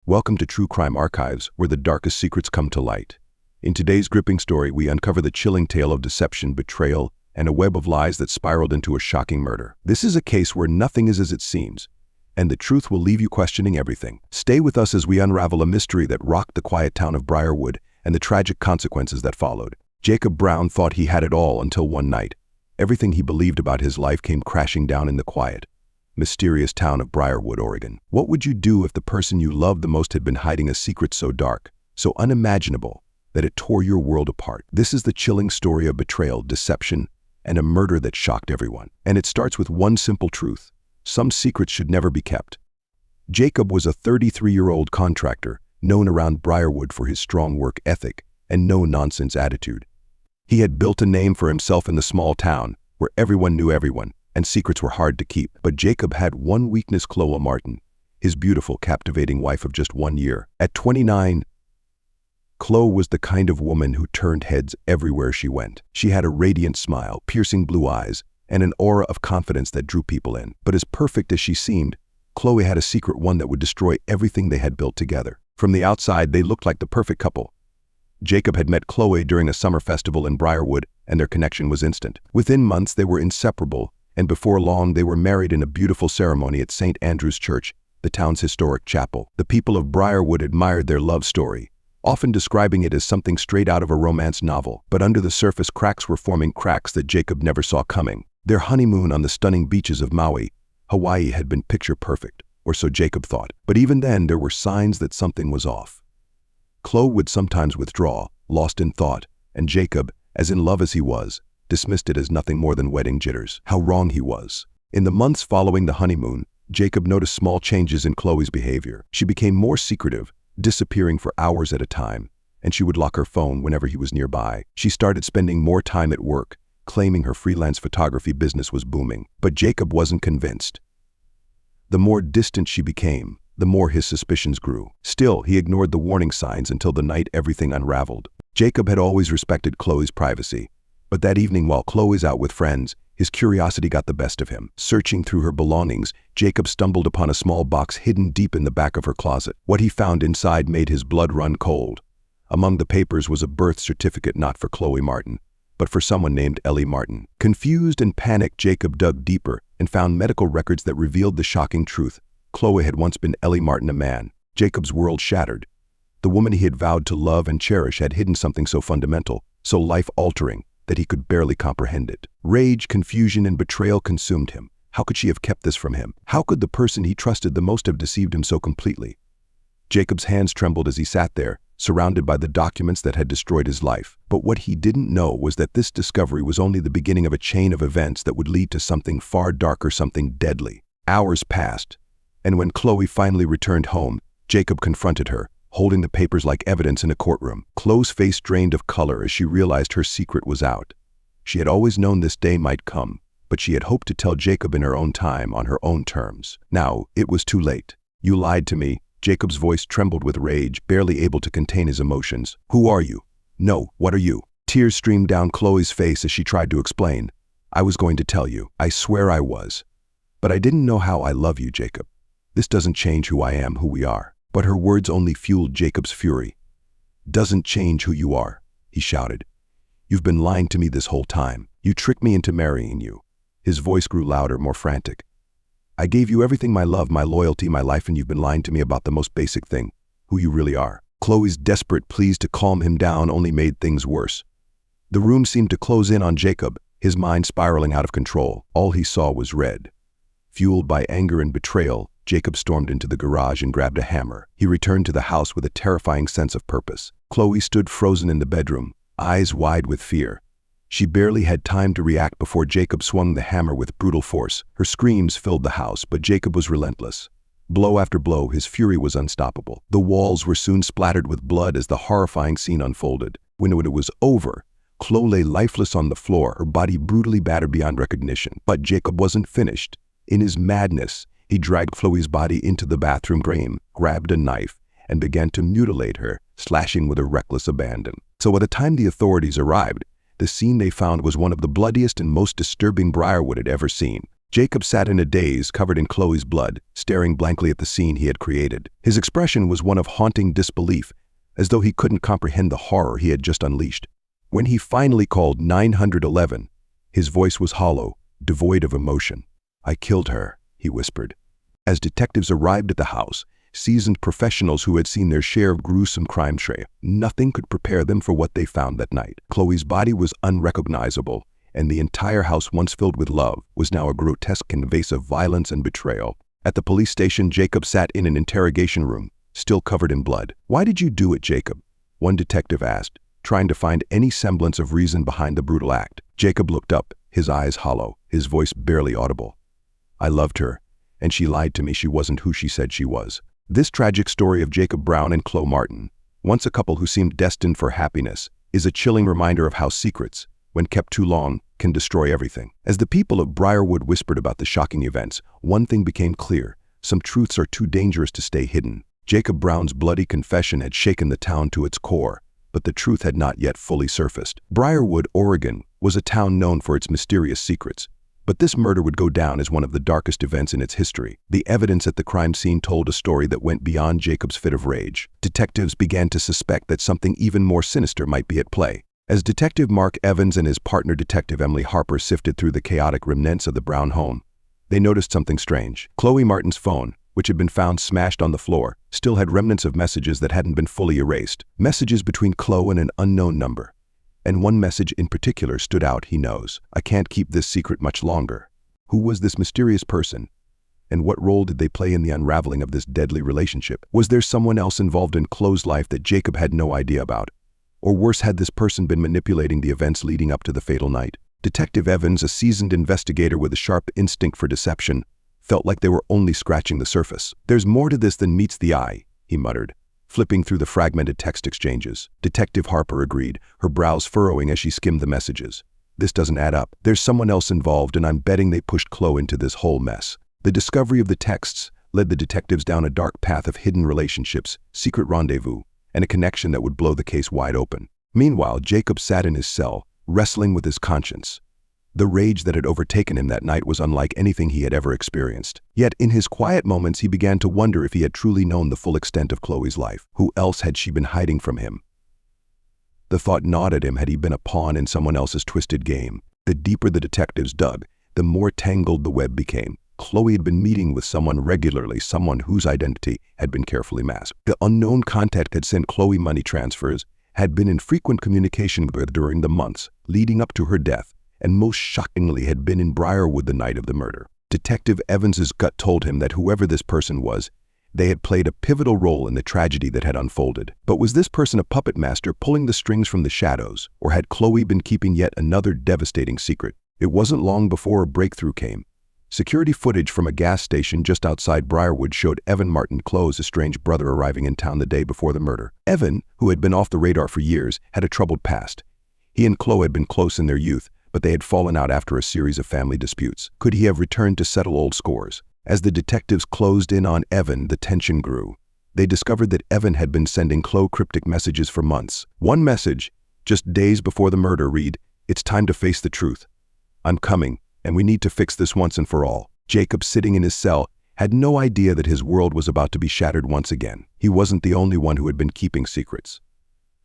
Welcome to True Crime Archives, where the darkest secrets come to light. In today's gripping story, we uncover the chilling tale of deception, betrayal, and a web of lies that spiraled into a shocking murder. This is a case where nothing is as it seems, and the truth will leave you questioning everything. Stay with us as we unravel a mystery that rocked the quiet town of Briarwood and the tragic consequences that followed. Jacob Brown thought he had it all until one night. Everything he believed about his life came crashing down in the quiet, mysterious town of Briarwood, Oregon. What would you do if the person you loved the most had been hiding a secret so dark, so unimaginable, that it tore your world apart? This is the chilling story of betrayal, deception, and a murder that shocked everyone. And it starts with one simple truth: some secrets should never be kept. Jacob was a 33-year-old contractor, known around Briarwood for his strong work ethic and no-nonsense attitude. He had built a name for himself in the small town, where everyone knew everyone, and secrets were hard to keep. But Jacob had one weakness: Khloe Martin, his beautiful, captivating wife of just 1 year. At 29, Khloe was the kind of woman who turned heads everywhere she went. She had a radiant smile, piercing blue eyes, and an aura of confidence that drew people in. But as perfect as she seemed, Khloe had a secret, one that would destroy everything they had built together. From the outside, they looked like the perfect couple. Jacob had met Khloe during a summer festival in Briarwood, and their connection was instant. Within months, they were inseparable, and before long, they were married in a beautiful ceremony at St. Andrew's Church, the town's historic chapel. The people of Briarwood admired their love story, often describing it as something straight out of a romance novel. But under the surface, cracks were forming, cracks that Jacob never saw coming. Their honeymoon on the stunning beaches of Maui, Hawaii, had been picture perfect, or so Jacob thought. But even then, there were signs that something was off. Khloe would sometimes withdraw, lost in thought, and Jacob, as in love as he was, dismissed it as nothing more than wedding jitters. How wrong he was. In the months following the honeymoon, Jacob noticed small changes in Khloe's behavior. She became more secretive, disappearing for hours at a time, and she would lock her phone whenever he was nearby. She started spending more time at work, claiming her freelance photography business was booming. But Jacob wasn't convinced. The more distant she became, the more his suspicions grew. Still, he ignored the warning signs until the night everything unraveled. Jacob had always respected Khloe's privacy, but that evening, while Khloe's out with friends, his curiosity got the best of him. Searching through her belongings, Jacob stumbled upon a small box hidden deep in the back of her closet. What he found inside made his blood run cold. Among the papers was a birth certificate not for Khloe Martin, but for someone named Ellie Martin. Confused and panicked, Jacob dug deeper and found medical records that revealed the shocking truth. Khloe had once been Ellie Martin, a man. Jacob's world shattered. The woman he had vowed to love and cherish had hidden something so fundamental, so life-altering, that he could barely comprehend it. Rage, confusion, and betrayal consumed him. How could she have kept this from him? How could the person he trusted the most have deceived him so completely? Jacob's hands trembled as he sat there, surrounded by the documents that had destroyed his life. But what he didn't know was that this discovery was only the beginning of a chain of events that would lead to something far darker, something deadly. Hours passed, and when Khloe finally returned home, Jacob confronted her, holding the papers like evidence in a courtroom. Khloe's face drained of color as she realized her secret was out. She had always known this day might come, but she had hoped to tell Jacob in her own time, on her own terms. Now, it was too late. "You lied to me." Jacob's voice trembled with rage, barely able to contain his emotions. "Who are you? No, what are you?" Tears streamed down Khloe's face as she tried to explain. "I was going to tell you. I swear I was. But I didn't know how. I love you, Jacob. This doesn't change who I am, who we are." But her words only fueled Jacob's fury. "Doesn't change who you are," he shouted. "You've been lying to me this whole time. You tricked me into marrying you." His voice grew louder, more frantic. "I gave you everything: my love, my loyalty, my life, and you've been lying to me about the most basic thing: who you really are." Khloe's desperate pleas to calm him down only made things worse. The room seemed to close in on Jacob, his mind spiraling out of control. All he saw was red. Fueled by anger and betrayal, Jacob stormed into the garage and grabbed a hammer. He returned to the house with a terrifying sense of purpose. Khloe stood frozen in the bedroom, eyes wide with fear. She barely had time to react before Jacob swung the hammer with brutal force. Her screams filled the house, but Jacob was relentless. Blow after blow, his fury was unstoppable. The walls were soon splattered with blood as the horrifying scene unfolded. When it was over, Khloe lay lifeless on the floor, her body brutally battered beyond recognition. But Jacob wasn't finished. In his madness, he dragged Khloe's body into the bathroom, grabbed a knife, and began to mutilate her, slashing with a reckless abandon. So by the time the authorities arrived, the scene they found was one of the bloodiest and most disturbing Briarwood had ever seen. Jacob sat in a daze, covered in Khloe's blood, staring blankly at the scene he had created. His expression was one of haunting disbelief, as though he couldn't comprehend the horror he had just unleashed. When he finally called 911, his voice was hollow, devoid of emotion. "I killed her," he whispered. As detectives arrived at the house, seasoned professionals who had seen their share of gruesome crime trail, nothing could prepare them for what they found that night. Khloe's body was unrecognizable, and the entire house, once filled with love, was now a grotesque canvas of violence and betrayal. At the police station, Jacob sat in an interrogation room, still covered in blood. "Why did you do it, Jacob?" one detective asked, trying to find any semblance of reason behind the brutal act. Jacob looked up, his eyes hollow, his voice barely audible. "I loved her, and she lied to me. She wasn't who she said she was." This tragic story of Jacob Brown and Khloe Martin, once a couple who seemed destined for happiness, is a chilling reminder of how secrets, when kept too long, can destroy everything. As the people of Briarwood whispered about the shocking events, one thing became clear: some truths are too dangerous to stay hidden. Jacob Brown's bloody confession had shaken the town to its core, but the truth had not yet fully surfaced. Briarwood, Oregon, was a town known for its mysterious secrets, but this murder would go down as one of the darkest events in its history. The evidence at the crime scene told a story that went beyond Jacob's fit of rage. Detectives began to suspect that something even more sinister might be at play. As Detective Mark Evans and his partner Detective Emily Harper sifted through the chaotic remnants of the Brown home, they noticed something strange. Khloe Martin's phone, which had been found smashed on the floor, still had remnants of messages that hadn't been fully erased. Messages between Khloe and an unknown number. And one message in particular stood out. "He knows. I can't keep this secret much longer." Who was this mysterious person? And what role did they play in the unraveling of this deadly relationship? Was there someone else involved in Khloe's life that Jacob had no idea about? Or worse, had this person been manipulating the events leading up to the fatal night? Detective Evans, a seasoned investigator with a sharp instinct for deception, felt like they were only scratching the surface. "There's more to this than meets the eye," he muttered, flipping through the fragmented text exchanges. Detective Harper agreed, her brows furrowing as she skimmed the messages. "This doesn't add up. There's someone else involved, and I'm betting they pushed Khloe into this whole mess." The discovery of the texts led the detectives down a dark path of hidden relationships, secret rendezvous, and a connection that would blow the case wide open. Meanwhile, Jacob sat in his cell, wrestling with his conscience. The rage that had overtaken him that night was unlike anything he had ever experienced. Yet, in his quiet moments, he began to wonder if he had truly known the full extent of Khloe's life. Who else had she been hiding from him? The thought gnawed at him. Had he been a pawn in someone else's twisted game? The deeper the detectives dug, the more tangled the web became. Khloe had been meeting with someone regularly, someone whose identity had been carefully masked. The unknown contact had sent Khloe money transfers, had been in frequent communication with her during the months leading up to her death, and most shockingly had been in Briarwood the night of the murder. Detective Evans's gut told him that whoever this person was, they had played a pivotal role in the tragedy that had unfolded. But was this person a puppet master pulling the strings from the shadows, or had Khloe been keeping yet another devastating secret? It wasn't long before a breakthrough came. Security footage from a gas station just outside Briarwood showed Evan Martin, Khloe's estranged brother, arriving in town the day before the murder. Evan, who had been off the radar for years, had a troubled past. He and Khloe had been close in their youth, but they had fallen out after a series of family disputes. Could he have returned to settle old scores? As the detectives closed in on Evan, the tension grew. They discovered that Evan had been sending Khloe cryptic messages for months. One message, just days before the murder, read, "It's time to face the truth. I'm coming, and we need to fix this once and for all." Jacob, sitting in his cell, had no idea that his world was about to be shattered once again. He wasn't the only one who had been keeping secrets.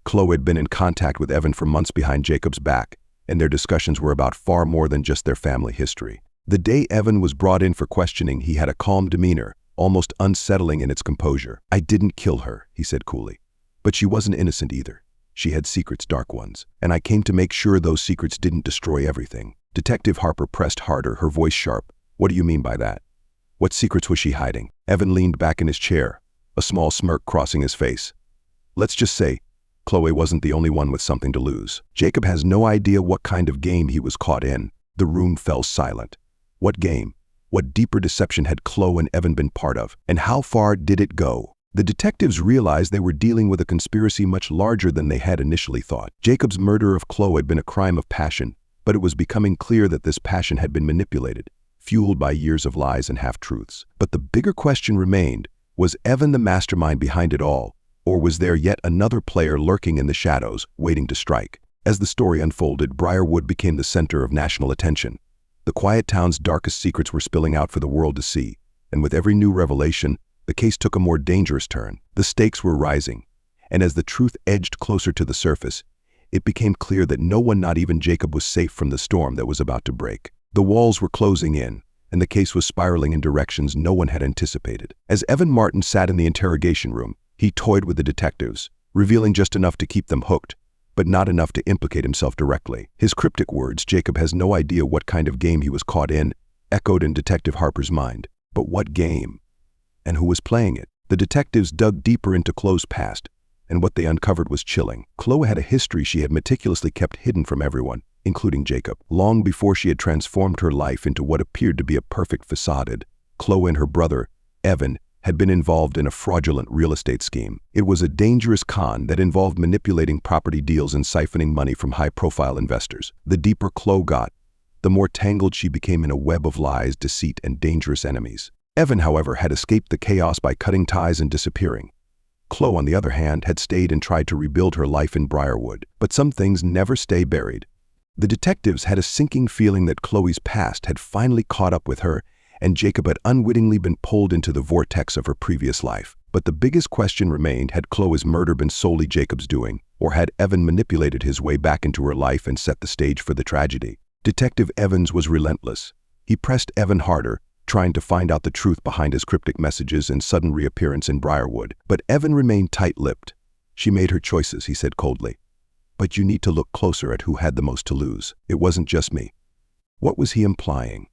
Khloe had been in contact with Evan for months behind Jacob's back, and their discussions were about far more than just their family history. The day Evan was brought in for questioning, he had a calm demeanor, almost unsettling in its composure. "I didn't kill her," he said coolly. "But she wasn't innocent either. She had secrets, dark ones, and I came to make sure those secrets didn't destroy everything." Detective Harper pressed harder, her voice sharp. "What do you mean by that? What secrets was she hiding?" Evan leaned back in his chair, a small smirk crossing his face. "Let's just say Khloe wasn't the only one with something to lose. Jacob has no idea what kind of game he was caught in." The room fell silent. What game? What deeper deception had Khloe and Evan been part of? And how far did it go? The detectives realized they were dealing with a conspiracy much larger than they had initially thought. Jacob's murder of Khloe had been a crime of passion, but it was becoming clear that this passion had been manipulated, fueled by years of lies and half-truths. But the bigger question remained, was Evan the mastermind behind it all, or was there yet another player lurking in the shadows, waiting to strike? As the story unfolded, Briarwood became the center of national attention. The quiet town's darkest secrets were spilling out for the world to see, and with every new revelation, the case took a more dangerous turn. The stakes were rising, and as the truth edged closer to the surface, it became clear that no one, not even Jacob, was safe from the storm that was about to break. The walls were closing in, and the case was spiraling in directions no one had anticipated. As Evan Martin sat in the interrogation room, he toyed with the detectives, revealing just enough to keep them hooked, but not enough to implicate himself directly. His cryptic words, "Jacob has no idea what kind of game he was caught in," echoed in Detective Harper's mind. But what game? And who was playing it? The detectives dug deeper into Khloe's past, and what they uncovered was chilling. Khloe had a history she had meticulously kept hidden from everyone, including Jacob. Long before she had transformed her life into what appeared to be a perfect facade, Khloe and her brother, Evan, had been involved in a fraudulent real estate scheme. It was a dangerous con that involved manipulating property deals and siphoning money from high-profile investors. The deeper Khloe got, the more tangled she became in a web of lies, deceit, and dangerous enemies. Evan, however, had escaped the chaos by cutting ties and disappearing. Khloe, on the other hand, had stayed and tried to rebuild her life in Briarwood. But some things never stay buried. The detectives had a sinking feeling that Khloe's past had finally caught up with her, and Jacob had unwittingly been pulled into the vortex of her previous life. But the biggest question remained: had Khloe's murder been solely Jacob's doing, or had Evan manipulated his way back into her life and set the stage for the tragedy? Detective Evans was relentless. He pressed Evan harder, trying to find out the truth behind his cryptic messages and sudden reappearance in Briarwood. But Evan remained tight-lipped. "She made her choices," he said coldly. "But you need to look closer at who had the most to lose. It wasn't just me." What was he implying?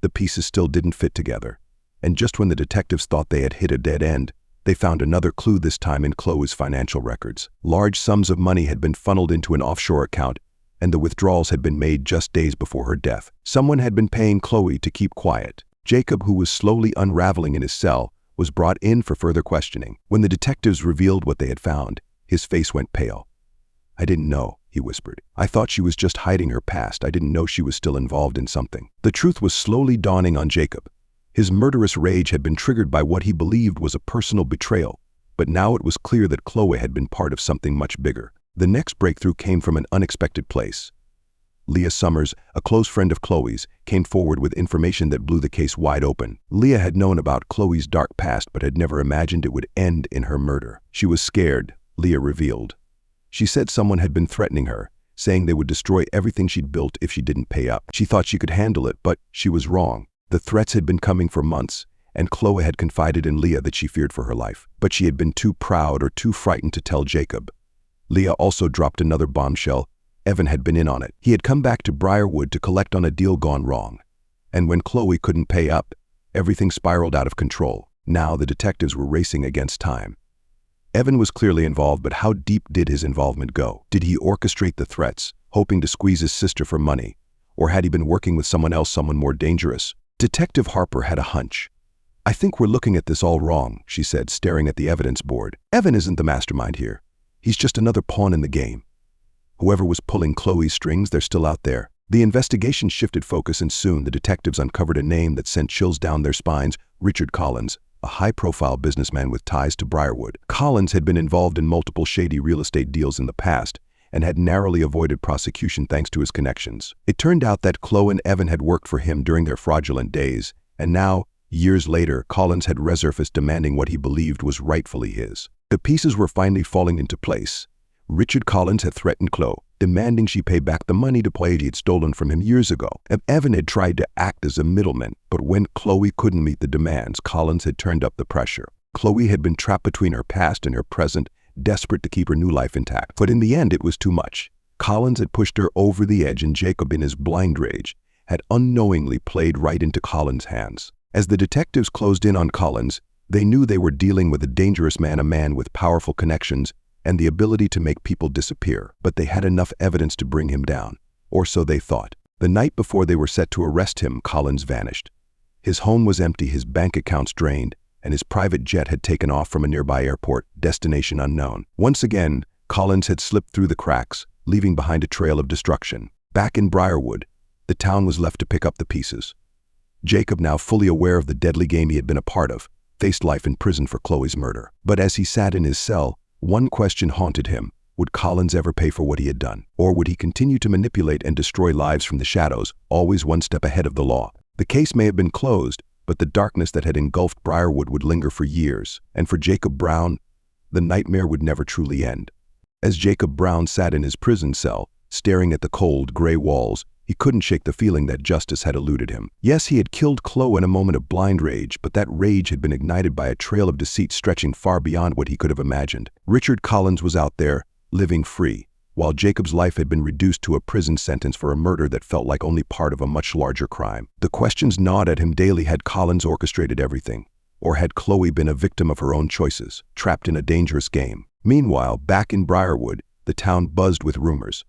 The pieces still didn't fit together. And just when the detectives thought they had hit a dead end, they found another clue, this time in Khloe's financial records. Large sums of money had been funneled into an offshore account, and the withdrawals had been made just days before her death. Someone had been paying Khloe to keep quiet. Jacob, who was slowly unraveling in his cell, was brought in for further questioning. When the detectives revealed what they had found, his face went pale. "I didn't know," he whispered. "I thought she was just hiding her past. I didn't know she was still involved in something." The truth was slowly dawning on Jacob. His murderous rage had been triggered by what he believed was a personal betrayal, but now it was clear that Khloe had been part of something much bigger. The next breakthrough came from an unexpected place. Leah Summers, a close friend of Khloe's, came forward with information that blew the case wide open. Leah had known about Khloe's dark past but had never imagined it would end in her murder. She was scared, Leah revealed. She said someone had been threatening her, saying they would destroy everything she'd built if she didn't pay up. She thought she could handle it, but she was wrong. The threats had been coming for months, and Khloe had confided in Leah that she feared for her life. But she had been too proud or too frightened to tell Jacob. Leah also dropped another bombshell. Evan had been in on it. He had come back to Briarwood to collect on a deal gone wrong. And when Khloe couldn't pay up, everything spiraled out of control. Now the detectives were racing against time. Evan was clearly involved, but how deep did his involvement go? Did he orchestrate the threats, hoping to squeeze his sister for money? Or had he been working with someone else, someone more dangerous? Detective Harper had a hunch. "I think we're looking at this all wrong," she said, staring at the evidence board. "Evan isn't the mastermind here. He's just another pawn in the game. Whoever was pulling Khloe's strings, they're still out there." The investigation shifted focus, and soon the detectives uncovered a name that sent chills down their spines: Richard Collins, a high-profile businessman with ties to Briarwood. Collins had been involved in multiple shady real estate deals in the past and had narrowly avoided prosecution thanks to his connections. It turned out that Khloe and Evan had worked for him during their fraudulent days, and now, years later, Collins had resurfaced demanding what he believed was rightfully his. The pieces were finally falling into place. Richard Collins had threatened Khloe, demanding she pay back the money to play he had stolen from him years ago. Evan had tried to act as a middleman, but when Khloe couldn't meet the demands, Collins had turned up the pressure. Khloe had been trapped between her past and her present, desperate to keep her new life intact. But in the end, it was too much. Collins had pushed her over the edge, and Jacob, in his blind rage, had unknowingly played right into Collins' hands. As the detectives closed in on Collins, they knew they were dealing with a dangerous man, a man with powerful connections and the ability to make people disappear. But they had enough evidence to bring him down, or so they thought. The night before they were set to arrest him, Collins vanished. His home was empty, his bank accounts drained, and his private jet had taken off from a nearby airport, destination unknown. Once again, Collins had slipped through the cracks, leaving behind a trail of destruction. Back in Briarwood, the town was left to pick up the pieces. Jacob, now fully aware of the deadly game he had been a part of, faced life in prison for Khloe's murder. But as he sat in his cell, one question haunted him: Would Collins ever pay for what he had done? Or would he continue to manipulate and destroy lives from the shadows, always one step ahead of the law? The case may have been closed, but the darkness that had engulfed Briarwood would linger for years. And for Jacob Brown, the nightmare would never truly end. As Jacob Brown sat in his prison cell, staring at the cold, gray walls, he couldn't shake the feeling that justice had eluded him. Yes, he had killed Khloe in a moment of blind rage, but that rage had been ignited by a trail of deceit stretching far beyond what he could have imagined. Richard Collins was out there, living free, while Jacob's life had been reduced to a prison sentence for a murder that felt like only part of a much larger crime. The questions gnawed at him daily. Had Collins orchestrated everything? Or had Khloe been a victim of her own choices, trapped in a dangerous game? Meanwhile, back in Briarwood, the town buzzed with rumors.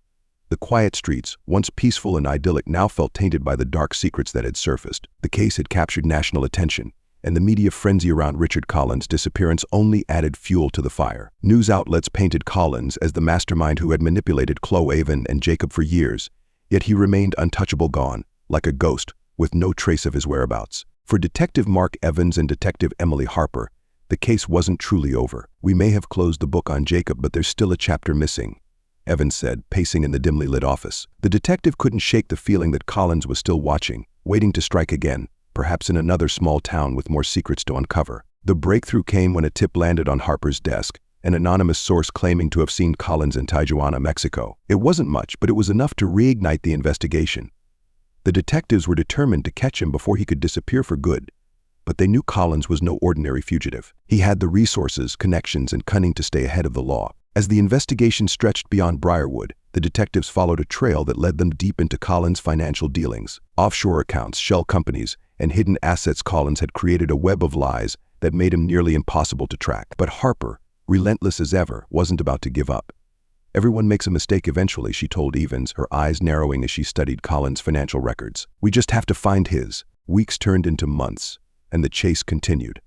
The quiet streets, once peaceful and idyllic, now felt tainted by the dark secrets that had surfaced. The case had captured national attention, and the media frenzy around Richard Collins' disappearance only added fuel to the fire. News outlets painted Collins as the mastermind who had manipulated Khloe and Jacob for years, yet he remained untouchable, gone, like a ghost, with no trace of his whereabouts. For Detective Mark Evans and Detective Emily Harper, the case wasn't truly over. "We may have closed the book on Jacob, but there's still a chapter missing," Evans said, pacing in the dimly lit office. The detective couldn't shake the feeling that Collins was still watching, waiting to strike again, perhaps in another small town with more secrets to uncover. The breakthrough came when a tip landed on Harper's desk, an anonymous source claiming to have seen Collins in Tijuana, Mexico. It wasn't much, but it was enough to reignite the investigation. The detectives were determined to catch him before he could disappear for good, but they knew Collins was no ordinary fugitive. He had the resources, connections, and cunning to stay ahead of the law. As the investigation stretched beyond Briarwood, the detectives followed a trail that led them deep into Collins' financial dealings. Offshore accounts, shell companies, and hidden assets. Collins had created a web of lies that made him nearly impossible to track. But Harper, relentless as ever, wasn't about to give up. "Everyone makes a mistake eventually," she told Evans, her eyes narrowing as she studied Collins' financial records. "We just have to find his." Weeks turned into months, and the chase continued.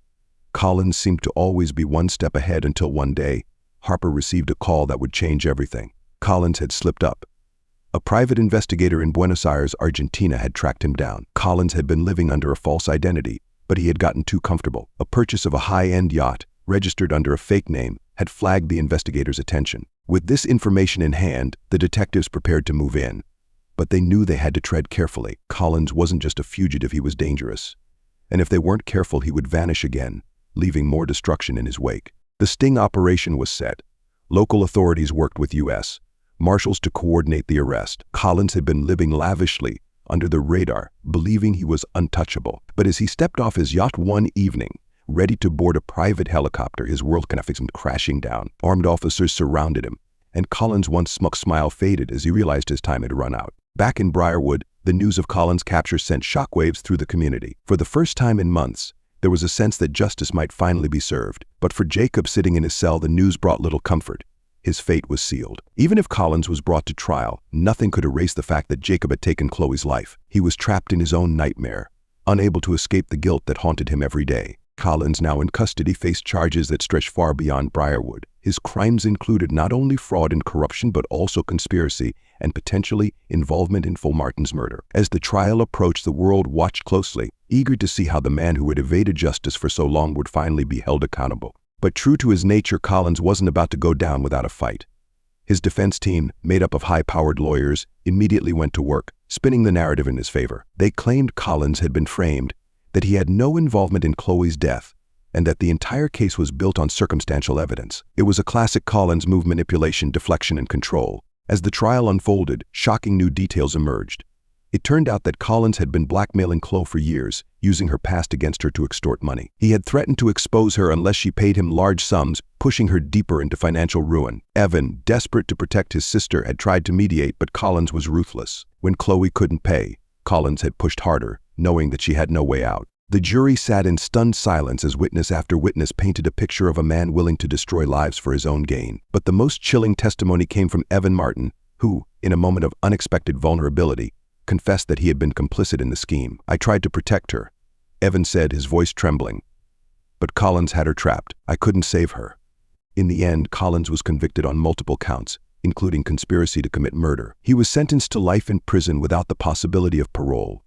Collins seemed to always be one step ahead until one day, Harper received a call that would change everything. Collins had slipped up. A private investigator in Buenos Aires, Argentina, had tracked him down. Collins had been living under a false identity, but he had gotten too comfortable. A purchase of a high-end yacht, registered under a fake name, had flagged the investigators' attention. With this information in hand, the detectives prepared to move in. But they knew they had to tread carefully. Collins wasn't just a fugitive, he was dangerous. And if they weren't careful, he would vanish again, leaving more destruction in his wake. The sting operation was set. Local authorities worked with U.S. Marshals to coordinate the arrest. Collins had been living lavishly, under the radar, believing he was untouchable. But as he stepped off his yacht one evening, ready to board a private helicopter, his world came crashing down. Armed officers surrounded him, and Collins' once smug smile faded as he realized his time had run out. Back in Briarwood, the news of Collins' capture sent shockwaves through the community. For the first time in months, there was a sense that justice might finally be served. But for Jacob sitting in his cell, the news brought little comfort. His fate was sealed. Even if Collins was brought to trial, nothing could erase the fact that Jacob had taken Khloe's life. He was trapped in his own nightmare, unable to escape the guilt that haunted him every day. Collins, now in custody, faced charges that stretched far beyond Briarwood. His crimes included not only fraud and corruption, but also conspiracy and potentially involvement in Khloe Martin's murder. As the trial approached, the world watched closely, eager to see how the man who had evaded justice for so long would finally be held accountable. But true to his nature, Collins wasn't about to go down without a fight. His defense team, made up of high-powered lawyers, immediately went to work, spinning the narrative in his favor. They claimed Collins had been framed, that he had no involvement in Khloe's death, and that the entire case was built on circumstantial evidence. It was a classic Collins move: manipulation, deflection, and control. As the trial unfolded, shocking new details emerged. It turned out that Collins had been blackmailing Khloe for years, using her past against her to extort money. He had threatened to expose her unless she paid him large sums, pushing her deeper into financial ruin. Evan, desperate to protect his sister, had tried to mediate, but Collins was ruthless. When Khloe couldn't pay, Collins had pushed harder, knowing that she had no way out. The jury sat in stunned silence as witness after witness painted a picture of a man willing to destroy lives for his own gain. But the most chilling testimony came from Evan Martin, who, in a moment of unexpected vulnerability, confessed that he had been complicit in the scheme. "I tried to protect her," Evan said, his voice trembling. "But Collins had her trapped. I couldn't save her." In the end, Collins was convicted on multiple counts, including conspiracy to commit murder. He was sentenced to life in prison without the possibility of parole.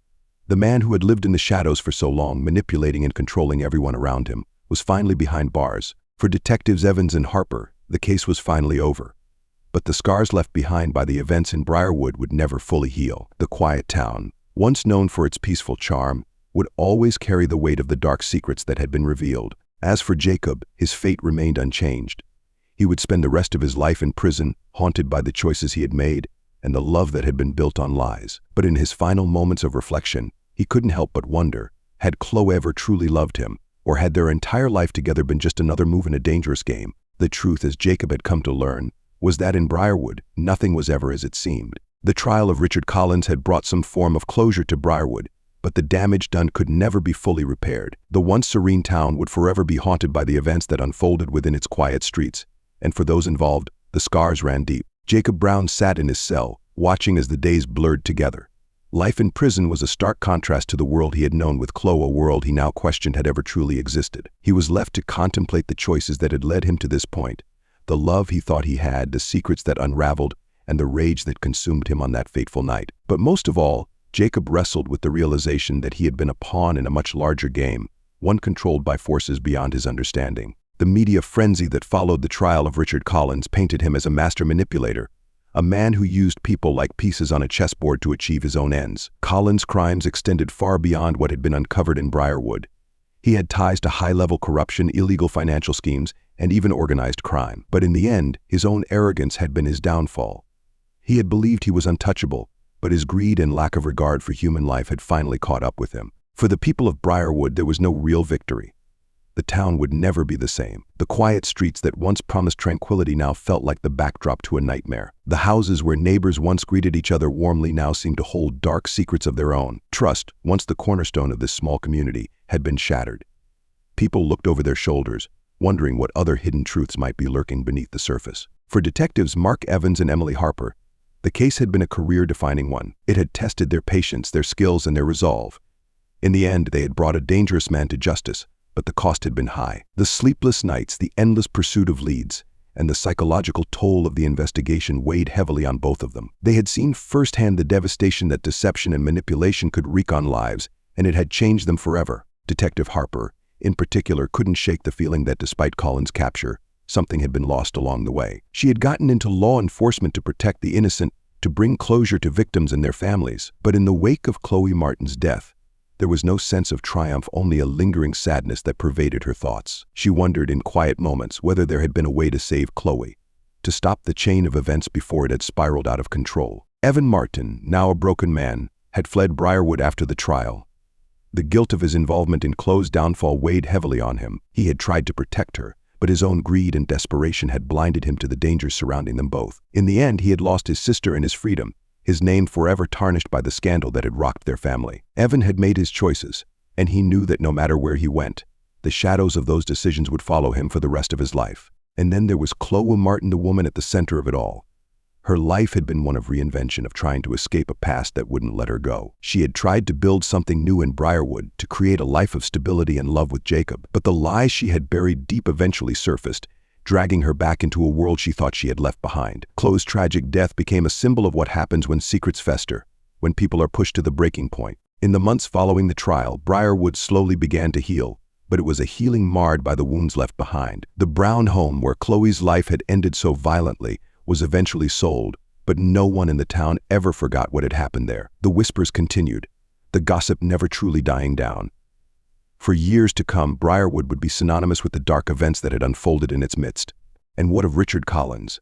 The man who had lived in the shadows for so long, manipulating and controlling everyone around him, was finally behind bars. For detectives Evans and Harper, the case was finally over. But the scars left behind by the events in Briarwood would never fully heal. The quiet town, once known for its peaceful charm, would always carry the weight of the dark secrets that had been revealed. As for Jacob, his fate remained unchanged. He would spend the rest of his life in prison, haunted by the choices he had made and the love that had been built on lies. But in his final moments of reflection, he couldn't help but wonder, had Khloe ever truly loved him, or had their entire life together been just another move in a dangerous game? The truth, as Jacob had come to learn, was that in Briarwood, nothing was ever as it seemed. The trial of Richard Collins had brought some form of closure to Briarwood, but the damage done could never be fully repaired. The once serene town would forever be haunted by the events that unfolded within its quiet streets, and for those involved, the scars ran deep. Jacob Brown sat in his cell, watching as the days blurred together. Life in prison was a stark contrast to the world he had known with Khloe, a world he now questioned had ever truly existed. He was left to contemplate the choices that had led him to this point, the love he thought he had, the secrets that unraveled, and the rage that consumed him on that fateful night. But most of all, Jacob wrestled with the realization that he had been a pawn in a much larger game, one controlled by forces beyond his understanding. The media frenzy that followed the trial of Richard Collins painted him as a master manipulator, a man who used people like pieces on a chessboard to achieve his own ends. Collins' crimes extended far beyond what had been uncovered in Briarwood. He had ties to high-level corruption, illegal financial schemes, and even organized crime. But in the end, his own arrogance had been his downfall. He had believed he was untouchable, but his greed and lack of regard for human life had finally caught up with him. For the people of Briarwood, there was no real victory. The town would never be the same. The quiet streets that once promised tranquility now felt like the backdrop to a nightmare. The houses where neighbors once greeted each other warmly now seemed to hold dark secrets of their own. Trust, once the cornerstone of this small community, had been shattered. People looked over their shoulders, wondering what other hidden truths might be lurking beneath the surface. For detectives Mark Evans and Emily Harper, the case had been a career-defining one. It had tested their patience, their skills, and their resolve. In the end, they had brought a dangerous man to justice, but the cost had been high. The sleepless nights, the endless pursuit of leads, and the psychological toll of the investigation weighed heavily on both of them. They had seen firsthand the devastation that deception and manipulation could wreak on lives, and it had changed them forever. Detective Harper, in particular, couldn't shake the feeling that despite Collins' capture, something had been lost along the way. She had gotten into law enforcement to protect the innocent, to bring closure to victims and their families. But in the wake of Khloe Martin's death, there was no sense of triumph, only a lingering sadness that pervaded her thoughts. She wondered in quiet moments whether there had been a way to save Khloe, to stop the chain of events before it had spiraled out of control. Evan Martin, now a broken man, had fled Briarwood after the trial. The guilt of his involvement in Khloe's downfall weighed heavily on him. He had tried to protect her, but his own greed and desperation had blinded him to the dangers surrounding them both. In the end, he had lost his sister and his freedom, his name forever tarnished by the scandal that had rocked their family. Evan had made his choices, and he knew that no matter where he went, the shadows of those decisions would follow him for the rest of his life. And then there was Khloe Martin, the woman at the center of it all. Her life had been one of reinvention, of trying to escape a past that wouldn't let her go. She had tried to build something new in Briarwood, to create a life of stability and love with Jacob. But the lies she had buried deep eventually surfaced, dragging her back into a world she thought she had left behind. Khloe's tragic death became a symbol of what happens when secrets fester, when people are pushed to the breaking point. In the months following the trial, Briarwood slowly began to heal, but it was a healing marred by the wounds left behind. The brown home where Khloe's life had ended so violently was eventually sold, but no one in the town ever forgot what had happened there. The whispers continued, the gossip never truly dying down. For years to come, Briarwood would be synonymous with the dark events that had unfolded in its midst. And what of Richard Collins?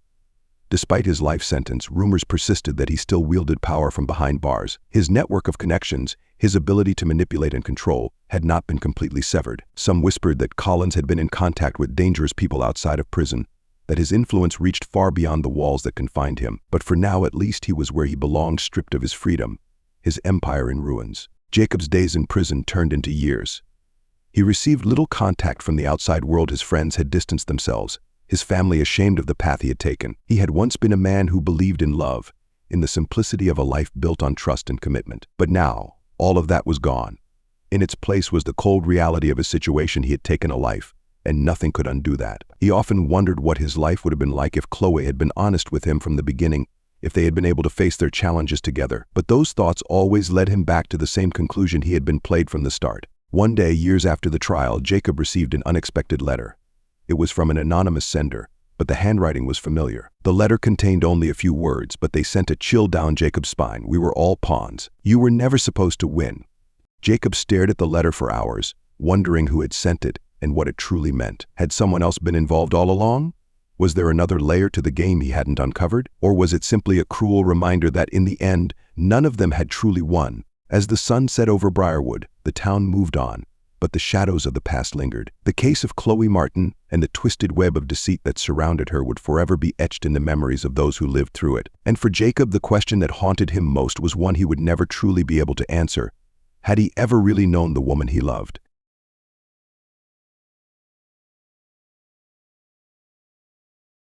Despite his life sentence, rumors persisted that he still wielded power from behind bars. His network of connections, his ability to manipulate and control, had not been completely severed. Some whispered that Collins had been in contact with dangerous people outside of prison, that his influence reached far beyond the walls that confined him. But for now, at least, he was where he belonged, stripped of his freedom, his empire in ruins. Jacob's days in prison turned into years. He received little contact from the outside world. His friends had distanced themselves, his family ashamed of the path he had taken. He had once been a man who believed in love, in the simplicity of a life built on trust and commitment. But now, all of that was gone. In its place was the cold reality of his situation. He had taken a life, and nothing could undo that. He often wondered what his life would have been like if Khloe had been honest with him from the beginning, if they had been able to face their challenges together. But those thoughts always led him back to the same conclusion he had been played from the start. One day, years after the trial, Jacob received an unexpected letter. It was from an anonymous sender, but the handwriting was familiar. The letter contained only a few words, but they sent a chill down Jacob's spine. We were all pawns. You were never supposed to win. Jacob stared at the letter for hours, wondering who had sent it and what it truly meant. Had someone else been involved all along? Was there another layer to the game he hadn't uncovered? Or was it simply a cruel reminder that in the end, none of them had truly won? As the sun set over Briarwood, the town moved on, but the shadows of the past lingered. The case of Khloe Martin and the twisted web of deceit that surrounded her would forever be etched in the memories of those who lived through it. And for Jacob, the question that haunted him most was one he would never truly be able to answer. Had he ever really known the woman he loved?